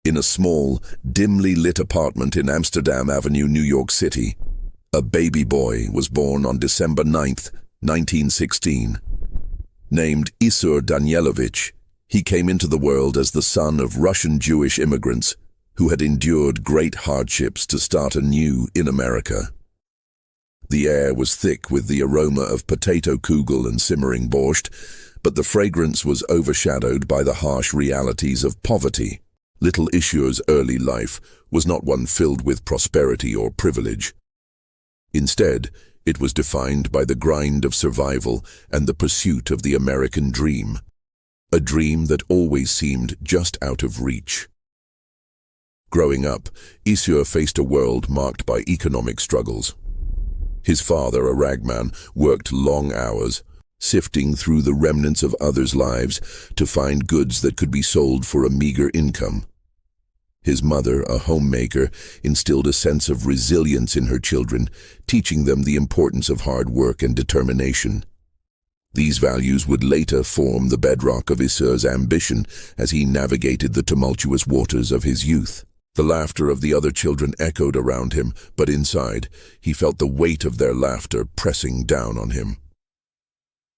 In a small, dimly lit apartment in Amsterdam Avenue, New York City, a baby boy was born on December 9th, 1916. Named Isur Danielovich, he came into the world as the son of Russian Jewish immigrants who had endured great hardships to start anew in America. The air was thick with the aroma of potato kugel and simmering borscht, but the fragrance was overshadowed by the harsh realities of poverty. Little Isur's early life was not one filled with prosperity or privilege. Instead, it was defined by the grind of survival and the pursuit of the American dream, a dream that always seemed just out of reach. Growing up, Isur faced a world marked by economic struggles. His father, a ragman, worked long hours, sifting through the remnants of others' lives to find goods that could be sold for a meager income. His mother, a homemaker, instilled a sense of resilience in her children, teaching them the importance of hard work and determination. These values would later form the bedrock of Isur's ambition as he navigated the tumultuous waters of his youth. The laughter of the other children echoed around him, but inside, he felt the weight of their laughter pressing down on him.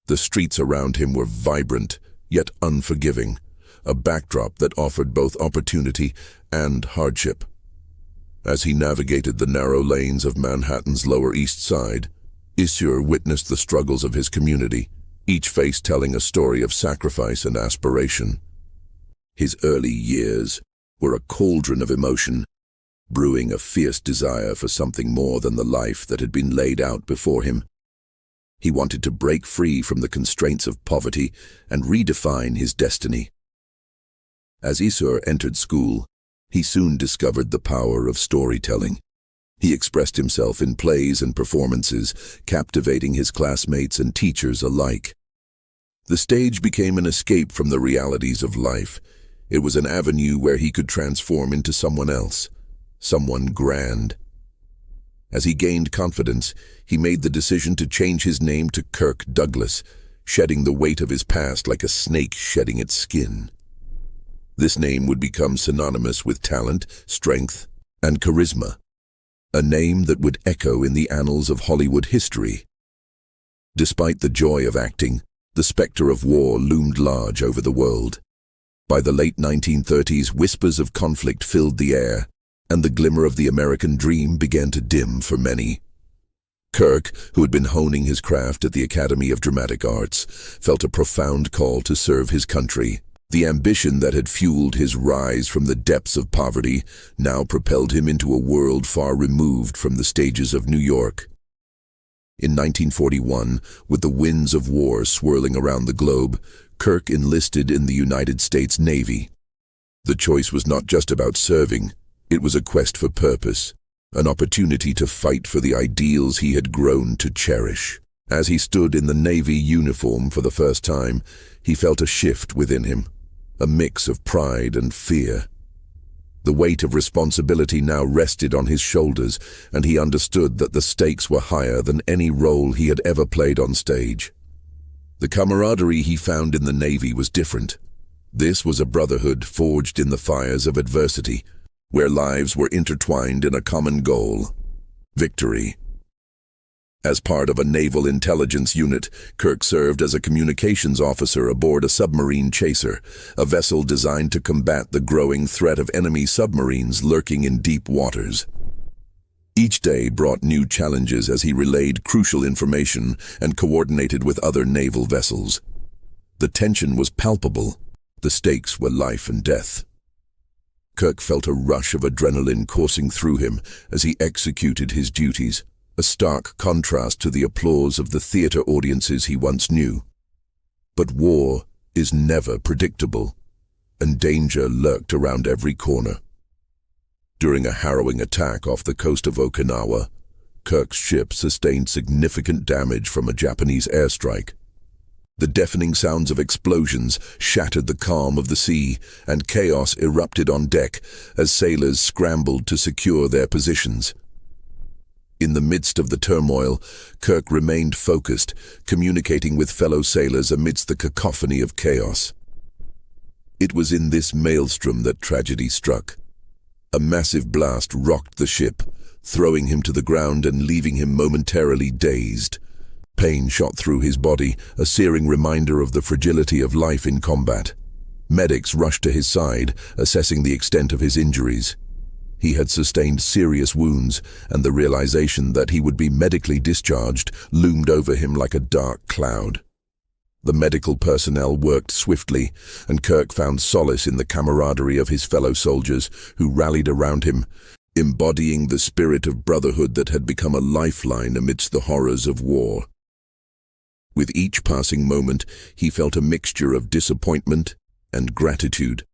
The streets around him were vibrant, yet unforgiving, a backdrop that offered both opportunity and hardship. As he navigated the narrow lanes of Manhattan's Lower East Side, Isur witnessed the struggles of his community, each face telling a story of sacrifice and aspiration. His early years were a cauldron of emotion, brewing a fierce desire for something more than the life that had been laid out before him. He wanted to break free from the constraints of poverty and redefine his destiny. As Isur entered school, he soon discovered the power of storytelling. He expressed himself in plays and performances, captivating his classmates and teachers alike. The stage became an escape from the realities of life. It was an avenue where he could transform into someone else, someone grand. As he gained confidence, he made the decision to change his name to Kirk Douglas, shedding the weight of his past like a snake shedding its skin. This name would become synonymous with talent, strength, and charisma, a name that would echo in the annals of Hollywood history. Despite the joy of acting, the specter of war loomed large over the world. By the late 1930s, whispers of conflict filled the air, and the glimmer of the American dream began to dim for many. Kirk, who had been honing his craft at the Academy of Dramatic Arts, felt a profound call to serve his country. The ambition that had fueled his rise from the depths of poverty now propelled him into a world far removed from the stages of New York. In 1941, with the winds of war swirling around the globe, Kirk enlisted in the United States Navy. The choice was not just about serving, it was a quest for purpose, an opportunity to fight for the ideals he had grown to cherish. As he stood in the Navy uniform for the first time, he felt a shift within him, a mix of pride and fear. The weight of responsibility now rested on his shoulders, and he understood that the stakes were higher than any role he had ever played on stage. The camaraderie he found in the Navy was different. This was a brotherhood forged in the fires of adversity, where lives were intertwined in a common goal: victory. As part of a naval intelligence unit, Kirk served as a communications officer aboard a submarine chaser, a vessel designed to combat the growing threat of enemy submarines lurking in deep waters. Each day brought new challenges as he relayed crucial information and coordinated with other naval vessels. The tension was palpable. The stakes were life and death. Kirk felt a rush of adrenaline coursing through him as he executed his duties, a stark contrast to the applause of the theater audiences he once knew. But war is never predictable, and danger lurked around every corner. During a harrowing attack off the coast of Okinawa, Kirk's ship sustained significant damage from a Japanese airstrike. The deafening sounds of explosions shattered the calm of the sea, and chaos erupted on deck as sailors scrambled to secure their positions. In the midst of the turmoil, Kirk remained focused, communicating with fellow sailors amidst the cacophony of chaos. It was in this maelstrom that tragedy struck. A massive blast rocked the ship, throwing him to the ground and leaving him momentarily dazed. Pain shot through his body, a searing reminder of the fragility of life in combat. Medics rushed to his side, assessing the extent of his injuries. He had sustained serious wounds, and the realization that he would be medically discharged loomed over him like a dark cloud. The medical personnel worked swiftly, and Kirk found solace in the camaraderie of his fellow soldiers who rallied around him, embodying the spirit of brotherhood that had become a lifeline amidst the horrors of war. With each passing moment, he felt a mixture of disappointment and gratitude.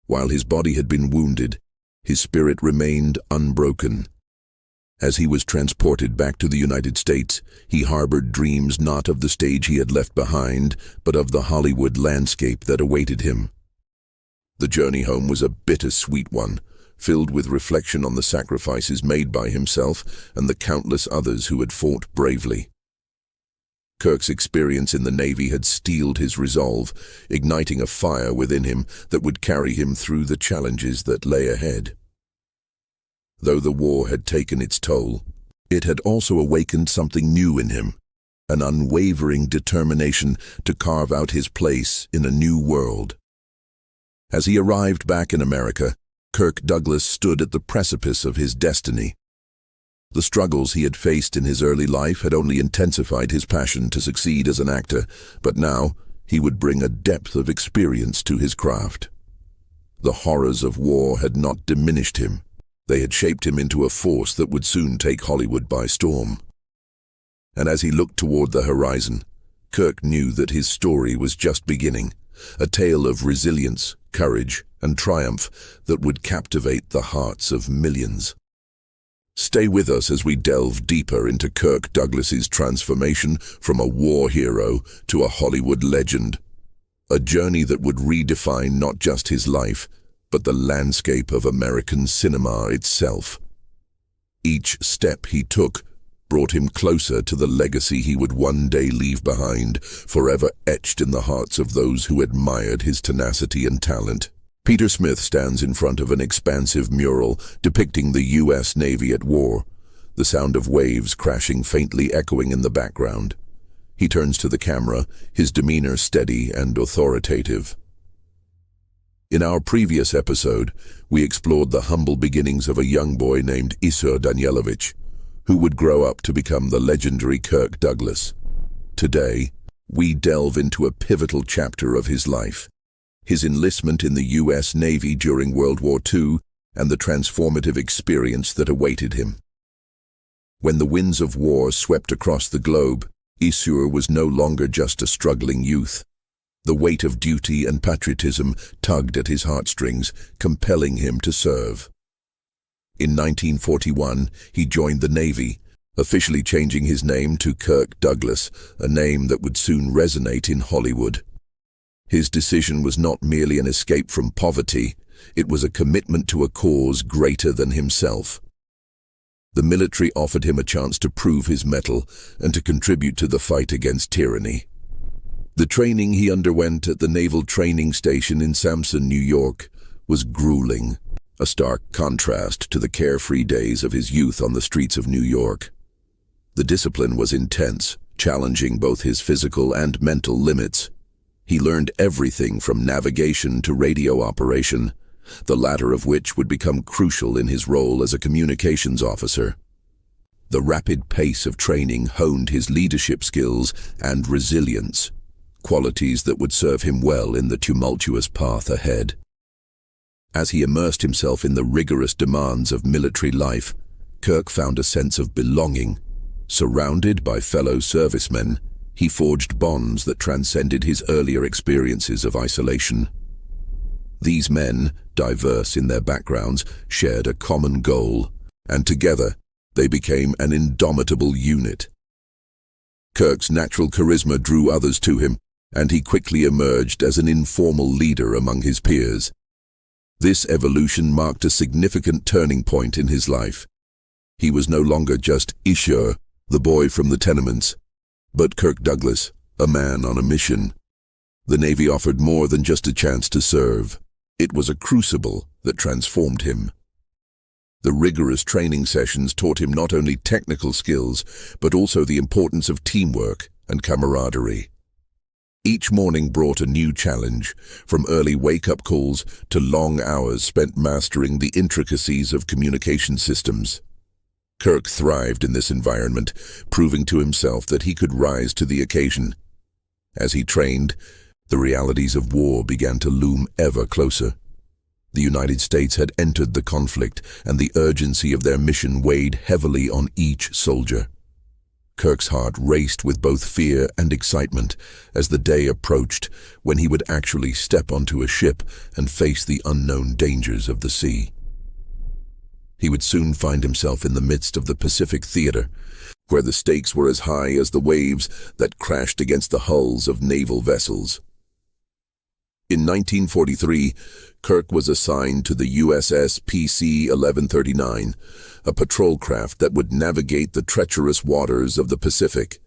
While his body had been wounded, his spirit remained unbroken. As he was transported back to the United States, he harbored dreams not of the stage he had left behind, but of the Hollywood landscape that awaited him. The journey home was a bittersweet one, filled with reflection on the sacrifices made by himself and the countless others who had fought bravely. Kirk's experience in the Navy had steeled his resolve, igniting a fire within him that would carry him through the challenges that lay ahead. Though the war had taken its toll, it had also awakened something new in him, an unwavering determination to carve out his place in a new world. As he arrived back in America, Kirk Douglas stood at the precipice of his destiny. The struggles he had faced in his early life had only intensified his passion to succeed as an actor, but now he would bring a depth of experience to his craft. The horrors of war had not diminished him. They had shaped him into a force that would soon take Hollywood by storm. And as he looked toward the horizon, Kirk knew that his story was just beginning, a tale of resilience, courage, and triumph that would captivate the hearts of millions. Stay with us as we delve deeper into Kirk Douglas's transformation from a war hero to a Hollywood legend, a journey that would redefine not just his life, but the landscape of American cinema itself. Each step he took brought him closer to the legacy he would one day leave behind, forever etched in the hearts of those who admired his tenacity and talent. Peter Smith stands in front of an expansive mural depicting the U.S. Navy at war, the sound of waves crashing faintly echoing in the background. He turns to the camera, his demeanor steady and authoritative. In our previous episode, we explored the humble beginnings of a young boy named Isur Danielovich, who would grow up to become the legendary Kirk Douglas. Today, we delve into a pivotal chapter of his life, his enlistment in the U.S. Navy during World War II and the transformative experience that awaited him. When the winds of war swept across the globe, Isur was no longer just a struggling youth. The weight of duty and patriotism tugged at his heartstrings, compelling him to serve. In 1941, he joined the Navy, officially changing his name to Kirk Douglas, a name that would soon resonate in Hollywood. His decision was not merely an escape from poverty, it was a commitment to a cause greater than himself. The military offered him a chance to prove his mettle and to contribute to the fight against tyranny. The training he underwent at the Naval Training Station in Sampson, New York, was grueling, a stark contrast to the carefree days of his youth on the streets of New York. The discipline was intense, challenging both his physical and mental limits. He learned everything from navigation to radio operation, the latter of which would become crucial in his role as a communications officer. The rapid pace of training honed his leadership skills and resilience, qualities that would serve him well in the tumultuous path ahead. As he immersed himself in the rigorous demands of military life, Kirk found a sense of belonging. Surrounded by fellow servicemen, he forged bonds that transcended his earlier experiences of isolation. These men, diverse in their backgrounds, shared a common goal, and together they became an indomitable unit. Kirk's natural charisma drew others to him, and he quickly emerged as an informal leader among his peers. This evolution marked a significant turning point in his life. He was no longer just Isur, the boy from the tenements, but Kirk Douglas, a man on a mission. The Navy offered more than just a chance to serve. It was a crucible that transformed him. The rigorous training sessions taught him not only technical skills, but also the importance of teamwork and camaraderie. Each morning brought a new challenge, from early wake-up calls to long hours spent mastering the intricacies of communication systems. Kirk thrived in this environment, proving to himself that he could rise to the occasion. As he trained, the realities of war began to loom ever closer. The United States had entered the conflict, and the urgency of their mission weighed heavily on each soldier. Kirk's heart raced with both fear and excitement as the day approached when he would actually step onto a ship and face the unknown dangers of the sea. He would soon find himself in the midst of the Pacific theater, where the stakes were as high as the waves that crashed against the hulls of naval vessels. In 1943, Kirk was assigned to the USS PC-1139, a patrol craft that would navigate the treacherous waters of the Pacific.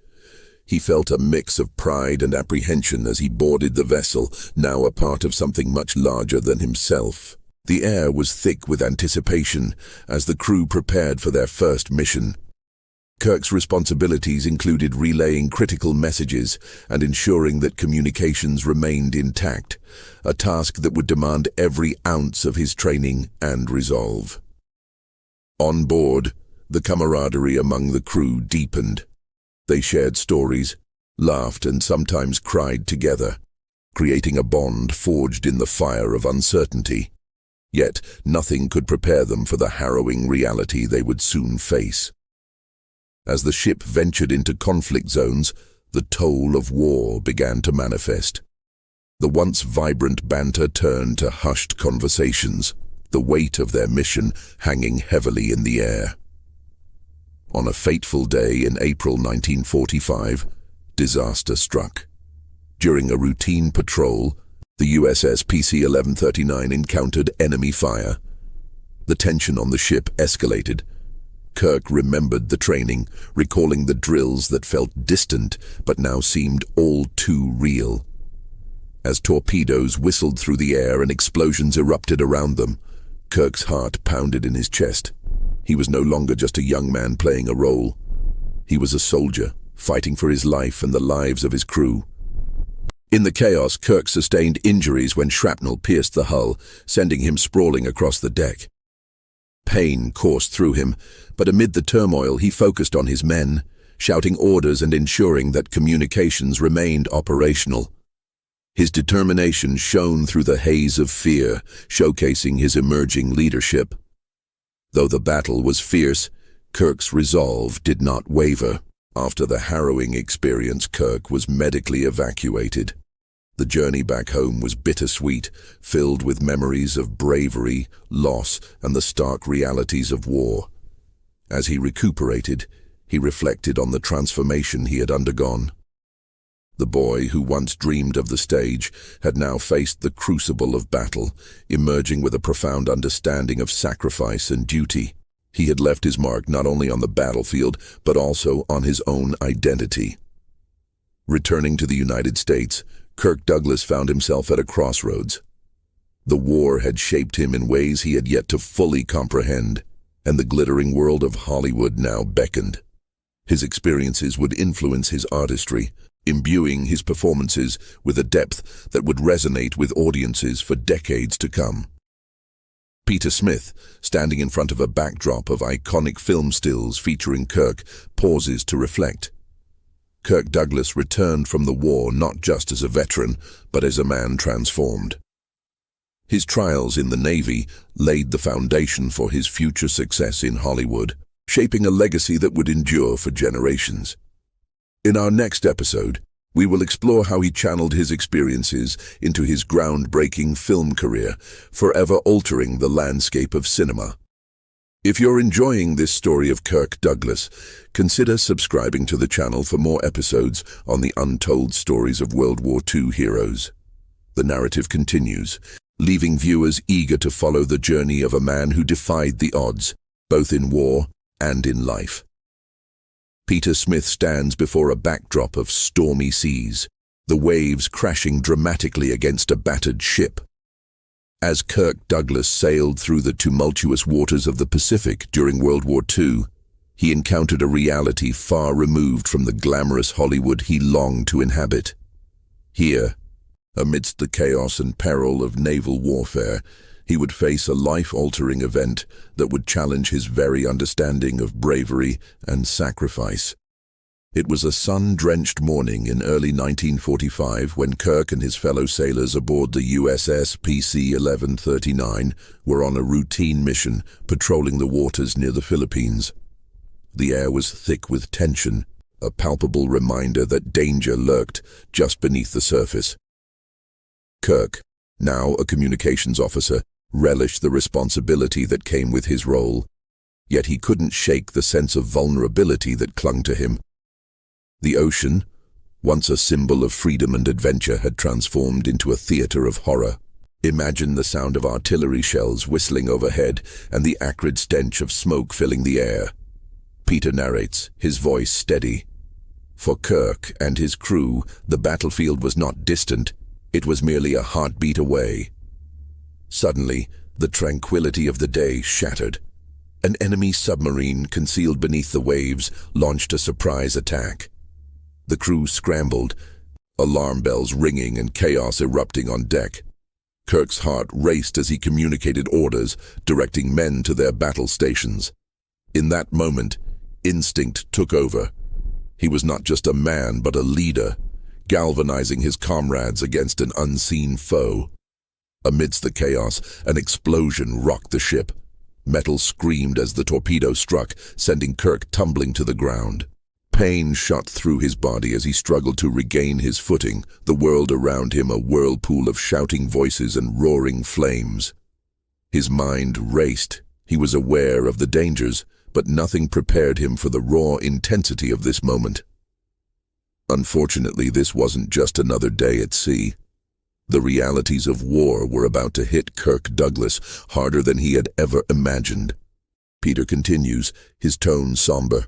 He felt a mix of pride and apprehension as he boarded the vessel, now a part of something much larger than himself. The air was thick with anticipation as the crew prepared for their first mission. Kirk's responsibilities included relaying critical messages and ensuring that communications remained intact, a task that would demand every ounce of his training and resolve. On board, the camaraderie among the crew deepened. They shared stories, laughed, and sometimes cried together, creating a bond forged in the fire of uncertainty. Yet nothing could prepare them for the harrowing reality they would soon face. As the ship ventured into conflict zones, the toll of war began to manifest. The once vibrant banter turned to hushed conversations, the weight of their mission hanging heavily in the air. On a fateful day in April 1945, disaster struck. During a routine patrol, the USS PC-1139 encountered enemy fire. The tension on the ship escalated. Kirk remembered the training, recalling the drills that felt distant but now seemed all too real. As torpedoes whistled through the air and explosions erupted around them, Kirk's heart pounded in his chest. He was no longer just a young man playing a role. He was a soldier, fighting for his life and the lives of his crew. In the chaos, Kirk sustained injuries when shrapnel pierced the hull, sending him sprawling across the deck. Pain coursed through him, but amid the turmoil he focused on his men, shouting orders and ensuring that communications remained operational. His determination shone through the haze of fear, showcasing his emerging leadership. Though the battle was fierce, Kirk's resolve did not waver. After the harrowing experience, Kirk was medically evacuated. The journey back home was bittersweet, filled with memories of bravery, loss, and the stark realities of war. As he recuperated, he reflected on the transformation he had undergone. The boy who once dreamed of the stage had now faced the crucible of battle, emerging with a profound understanding of sacrifice and duty. He had left his mark not only on the battlefield, but also on his own identity. Returning to the United States, Kirk Douglas found himself at a crossroads. The war had shaped him in ways he had yet to fully comprehend, and the glittering world of Hollywood now beckoned. His experiences would influence his artistry, imbuing his performances with a depth that would resonate with audiences for decades to come. Peter Smith, standing in front of a backdrop of iconic film stills featuring Kirk, pauses to reflect. Kirk Douglas returned from the war not just as a veteran, but as a man transformed. His trials in the Navy laid the foundation for his future success in Hollywood, shaping a legacy that would endure for generations. In our next episode, we will explore how he channeled his experiences into his groundbreaking film career, forever altering the landscape of cinema. If you're enjoying this story of Kirk Douglas, consider subscribing to the channel for more episodes on the untold stories of World War II heroes. The narrative continues, leaving viewers eager to follow the journey of a man who defied the odds, both in war and in life. Peter Smith stands before a backdrop of stormy seas. the waves crashing dramatically against a battered ship. As Kirk Douglas sailed through the tumultuous waters of the Pacific during World War II, he encountered a reality far removed from the glamorous Hollywood he longed to inhabit. Here, amidst the chaos and peril of naval warfare, he would face a life-altering event that would challenge his very understanding of bravery and sacrifice. It was a sun-drenched morning in early 1945 when Kirk and his fellow sailors aboard the USS PC-1139 were on a routine mission patrolling the waters near the Philippines. The air was thick with tension, a palpable reminder that danger lurked just beneath the surface. Kirk, now a communications officer, relished the responsibility that came with his role, yet he couldn't shake the sense of vulnerability that clung to him. The ocean, once a symbol of freedom and adventure, had transformed into a theater of horror. Imagine the sound of artillery shells whistling overhead and the acrid stench of smoke filling the air. Peter narrates, his voice steady. For Kirk and his crew, the battlefield was not distant, it was merely a heartbeat away. Suddenly, the tranquility of the day shattered. An enemy submarine concealed beneath the waves launched a surprise attack. The crew scrambled, alarm bells ringing and chaos erupting on deck. Kirk's heart raced as he communicated orders, directing men to their battle stations. In that moment, instinct took over. He was not just a man, but a leader, galvanizing his comrades against an unseen foe. Amidst the chaos, an explosion rocked the ship. Metal screamed as the torpedo struck, sending Kirk tumbling to the ground. Pain shot through his body as he struggled to regain his footing, the world around him a whirlpool of shouting voices and roaring flames. His mind raced. He was aware of the dangers, but nothing prepared him for the raw intensity of this moment. Unfortunately, this wasn't just another day at sea. The realities of war were about to hit Kirk Douglas harder than he had ever imagined. Peter continues, his tone somber.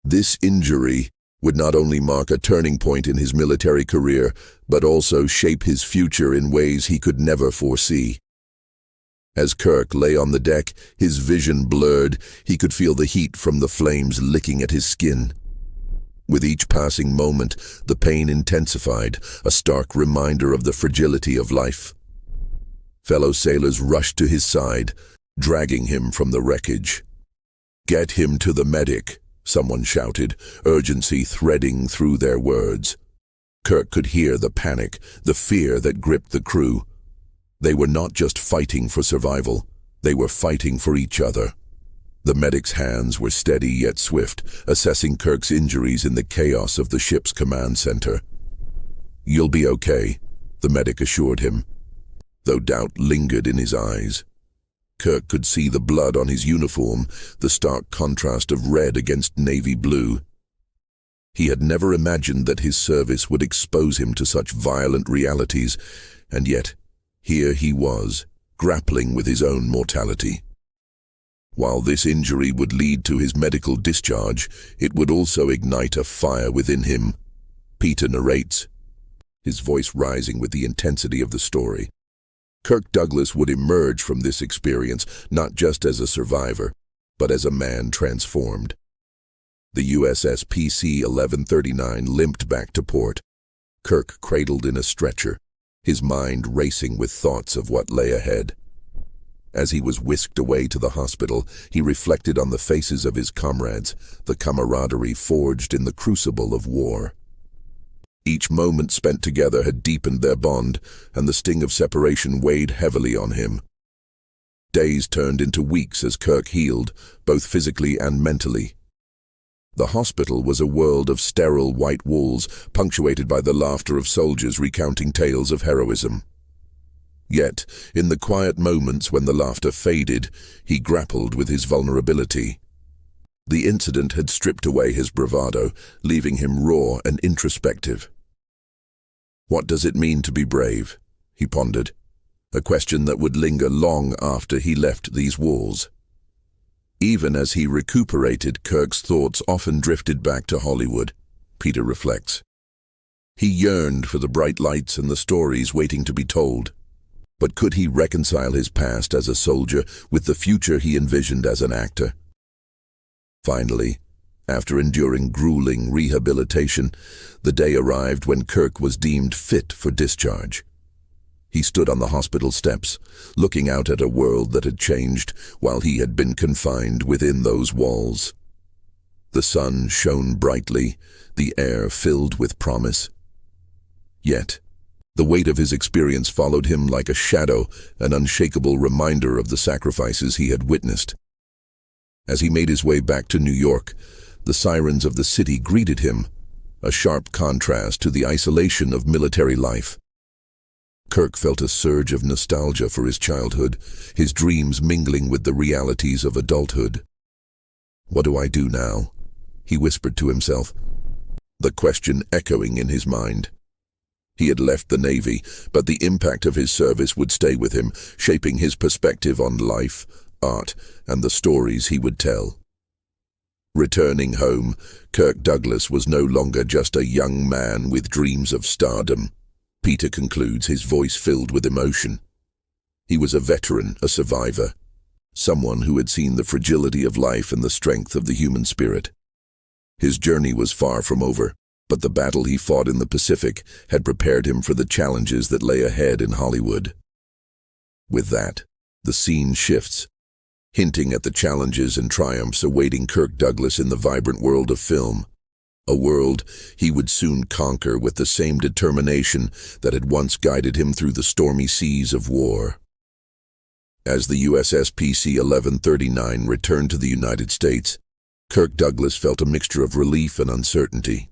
This injury would not only mark a turning point in his military career, but also shape his future in ways he could never foresee. As Kirk lay on the deck, his vision blurred, he could feel the heat from the flames licking at his skin. With each passing moment, the pain intensified, a stark reminder of the fragility of life. Fellow sailors rushed to his side, dragging him from the wreckage. "Get him to the medic," someone shouted, urgency threading through their words. Kirk could hear the panic, the fear that gripped the crew. They were not just fighting for survival, they were fighting for each other. The medic's hands were steady yet swift, assessing Kirk's injuries in the chaos of the ship's command center. "You'll be okay," the medic assured him, though doubt lingered in his eyes. Kirk could see the blood on his uniform, the stark contrast of red against navy blue. He had never imagined that his service would expose him to such violent realities, and yet, here he was, grappling with his own mortality. While this injury would lead to his medical discharge, it would also ignite a fire within him. Peter narrates, his voice rising with the intensity of the story. Kirk Douglas would emerge from this experience not just as a survivor, but as a man transformed. The USS PC-1139 limped back to port, Kirk cradled in a stretcher, his mind racing with thoughts of what lay ahead. As he was whisked away to the hospital, he reflected on the faces of his comrades, the camaraderie forged in the crucible of war. Each moment spent together had deepened their bond, and the sting of separation weighed heavily on him. Days turned into weeks as Kirk healed, both physically and mentally. The hospital was a world of sterile white walls, punctuated by the laughter of soldiers recounting tales of heroism. Yet, in the quiet moments when the laughter faded, he grappled with his vulnerability. The incident had stripped away his bravado, leaving him raw and introspective. What does it mean to be brave? He pondered, a question that would linger long after he left these walls. Even as he recuperated, Kirk's thoughts often drifted back to Hollywood, Peter reflects. He yearned for the bright lights and the stories waiting to be told. But could he reconcile his past as a soldier with the future he envisioned as an actor? Finally, after enduring grueling rehabilitation, the day arrived when Kirk was deemed fit for discharge. He stood on the hospital steps, looking out at a world that had changed while he had been confined within those walls. The sun shone brightly, the air filled with promise. Yet, the weight of his experience followed him like a shadow, an unshakable reminder of the sacrifices he had witnessed. As he made his way back to New York, the sirens of the city greeted him, a sharp contrast to the isolation of military life. Kirk felt a surge of nostalgia for his childhood, his dreams mingling with the realities of adulthood. "What do I do now?" he whispered to himself, the question echoing in his mind. He had left the Navy, but the impact of his service would stay with him, shaping his perspective on life, art, and the stories he would tell. Returning home, Kirk Douglas was no longer just a young man with dreams of stardom. Peter concludes, his voice filled with emotion. He was a veteran, a survivor, someone who had seen the fragility of life and the strength of the human spirit. His journey was far from over, but the battle he fought in the Pacific had prepared him for the challenges that lay ahead in Hollywood. With that, the scene shifts, hinting at the challenges and triumphs awaiting Kirk Douglas in the vibrant world of film, a world he would soon conquer with the same determination that had once guided him through the stormy seas of war. As the USS PC-1139 returned to the United States, Kirk Douglas felt a mixture of relief and uncertainty.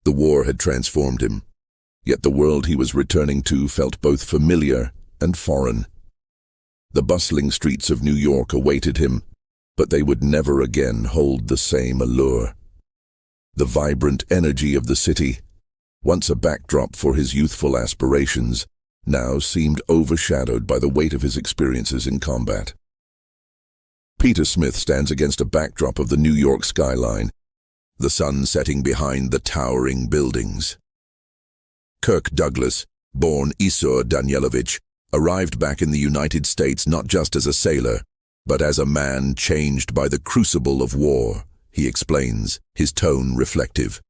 The war had transformed him, yet the world he was returning to felt both familiar and foreign. The bustling streets of New York awaited him, but they would never again hold the same allure. The vibrant energy of the city, once a backdrop for his youthful aspirations, now seemed overshadowed by the weight of his experiences in combat. Peter Smith stands against a backdrop of the New York skyline, the sun setting behind the towering buildings. Kirk Douglas, born Isur Danielovich, arrived back in the United States not just as a sailor, but as a man changed by the crucible of war, he explains, his tone reflective.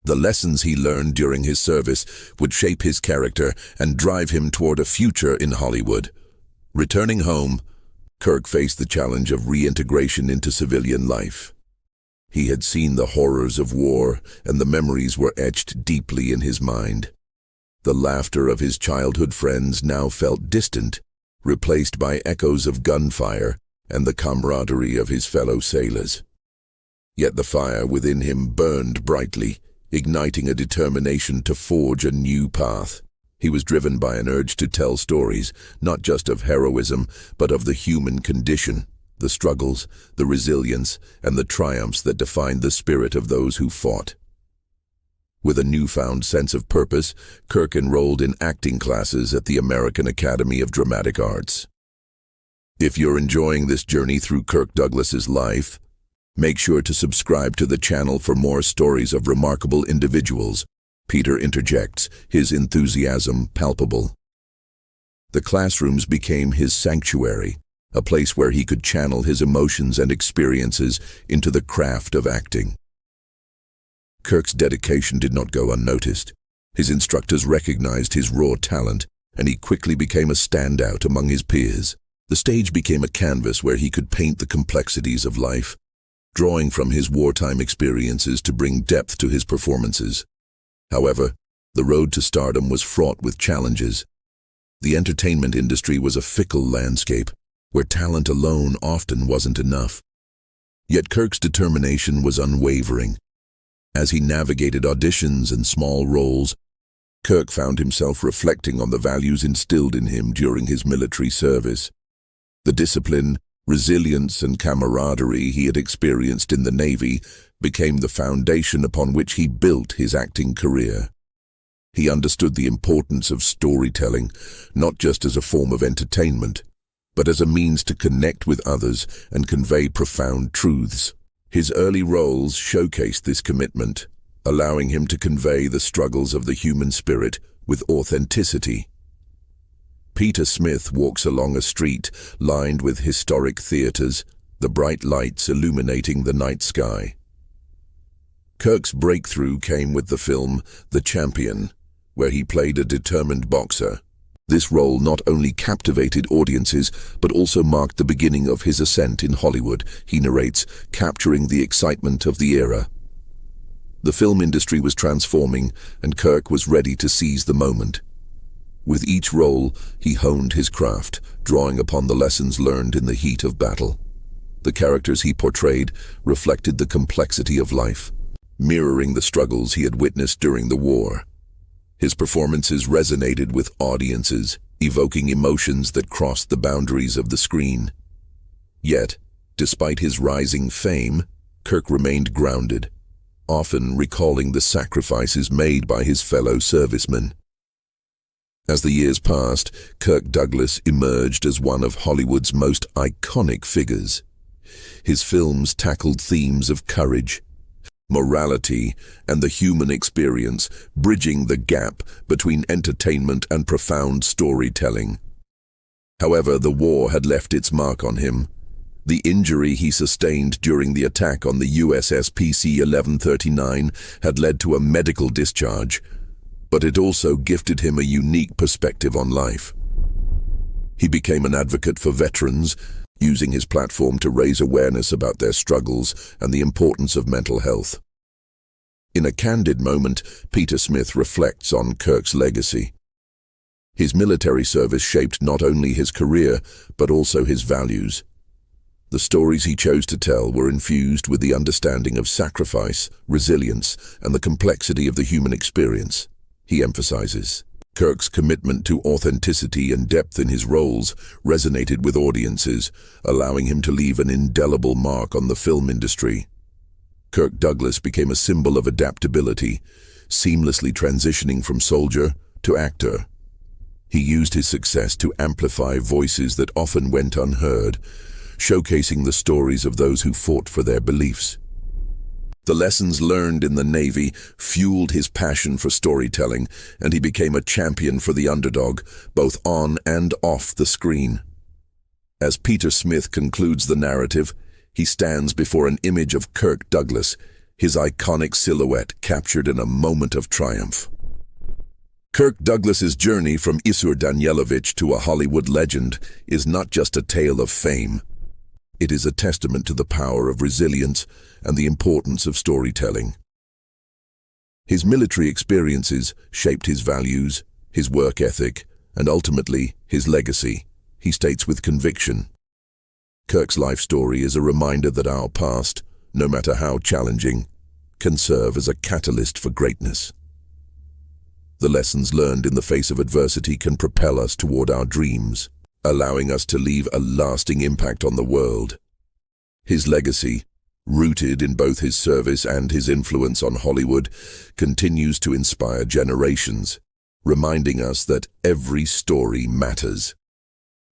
The lessons he learned during his service would shape his character and drive him toward a future in Hollywood. Returning home, Kirk faced the challenge of reintegration into civilian life. He had seen the horrors of war, and the memories were etched deeply in his mind. The laughter of his childhood friends now felt distant, replaced by echoes of gunfire and the camaraderie of his fellow sailors. Yet the fire within him burned brightly, igniting a determination to forge a new path. He was driven by an urge to tell stories, not just of heroism, but of the human condition, the struggles, the resilience, and the triumphs that defined the spirit of those who fought. With a newfound sense of purpose, Kirk enrolled in acting classes at the American Academy of Dramatic Arts. If you're enjoying this journey through Kirk Douglas's life, make sure to subscribe to the channel for more stories of remarkable individuals. Peter interjects, his enthusiasm palpable. The classrooms became his sanctuary, a place where he could channel his emotions and experiences into the craft of acting. Kirk's dedication did not go unnoticed. His instructors recognized his raw talent, and he quickly became a standout among his peers. The stage became a canvas where he could paint the complexities of life, drawing from his wartime experiences to bring depth to his performances. However, the road to stardom was fraught with challenges. The entertainment industry was a fickle landscape, where talent alone often wasn't enough. Yet Kirk's determination was unwavering. As he navigated auditions and small roles, Kirk found himself reflecting on the values instilled in him during his military service. The discipline, resilience, and camaraderie he had experienced in the Navy became the foundation upon which he built his acting career. He understood the importance of storytelling, not just as a form of entertainment, but as a means to connect with others and convey profound truths. His early roles showcased this commitment, allowing him to convey the struggles of the human spirit with authenticity. Peter Smith walks along a street lined with historic theaters, the bright lights illuminating the night sky. Kirk's breakthrough came with the film The Champion, where he played a determined boxer. This role not only captivated audiences, but also marked the beginning of his ascent in Hollywood, he narrates, capturing the excitement of the era. The film industry was transforming, and Kirk was ready to seize the moment. With each role, he honed his craft, drawing upon the lessons learned in the heat of battle. The characters he portrayed reflected the complexity of life, mirroring the struggles he had witnessed during the war. His performances resonated with audiences, evoking emotions that crossed the boundaries of the screen. Yet, despite his rising fame, Kirk remained grounded, often recalling the sacrifices made by his fellow servicemen. As the years passed, Kirk Douglas emerged as one of Hollywood's most iconic figures. His films tackled themes of courage, morality, and the human experience, bridging the gap between entertainment and profound storytelling. However, the war had left its mark on him. The injury he sustained during the attack on the USS PC-1139 had led to a medical discharge, but it also gifted him a unique perspective on life. He became an advocate for veterans, using his platform to raise awareness about their struggles and the importance of mental health. In a candid moment, Peter Smith reflects on Kirk's legacy. His military service shaped not only his career, but also his values. The stories he chose to tell were infused with the understanding of sacrifice, resilience, and the complexity of the human experience. He emphasizes, Kirk's commitment to authenticity and depth in his roles resonated with audiences, allowing him to leave an indelible mark on the film industry. Kirk Douglas became a symbol of adaptability, seamlessly transitioning from soldier to actor. He used his success to amplify voices that often went unheard, showcasing the stories of those who fought for their beliefs. The lessons learned in the Navy fueled his passion for storytelling, and he became a champion for the underdog, both on and off the screen. As Peter Smith concludes the narrative, he stands before an image of Kirk Douglas, his iconic silhouette captured in a moment of triumph. Kirk Douglas's journey from Isur Danielovich to a Hollywood legend is not just a tale of fame. It is a testament to the power of resilience and the importance of storytelling. His military experiences shaped his values, his work ethic, and ultimately his legacy, he states with conviction. Kirk's life story is a reminder that our past, no matter how challenging, can serve as a catalyst for greatness. The lessons learned in the face of adversity can propel us toward our dreams, allowing us to leave a lasting impact on the world. His legacy, rooted in both his service and his influence on Hollywood, continues to inspire generations, reminding us that every story matters.